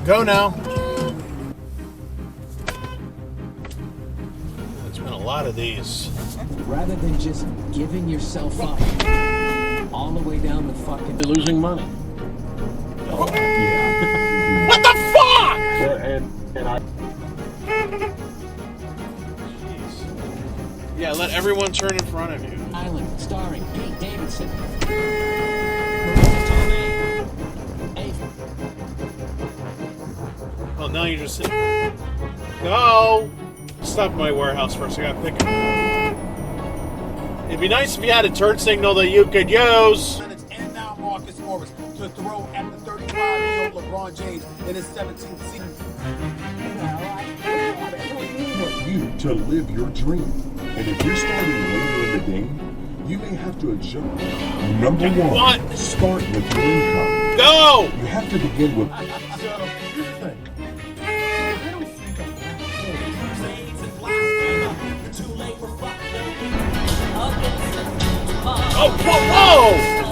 Go now. It's been a lot of these. Rather than just giving yourself up all the way down the fucking... You're losing money. Oh, yeah. What the fuck? And I... Jeez. Yeah, let everyone turn in front of you. Island, starring Pete Davidson. Oh, now you're just sitting. Go! Stop at my warehouse first. I gotta pick it. It'd be nice if you had a turn signal that you could use. And now Marcus Morris to throw at the 35-year-old LeBron James in his 17th season. I want you to live your dream. And if you're starting later in the game, you may have to adjust. Number one, start with your income. Go! You have to begin with... So, here's the thing. I don't think I'm Oh, whoa, whoa!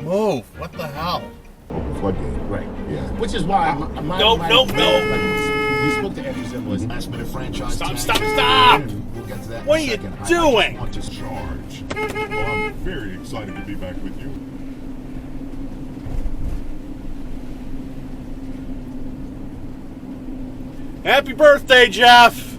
Move. What the hell? Floodgate. Right. Yeah. Which is why Nope. we spoke to Andrew Zimmer's last minute franchise. Stop. We'll get to that What are in a you second. doing? I want to Charge. Well, I'm very excited to be back with you. Happy birthday, Jeff!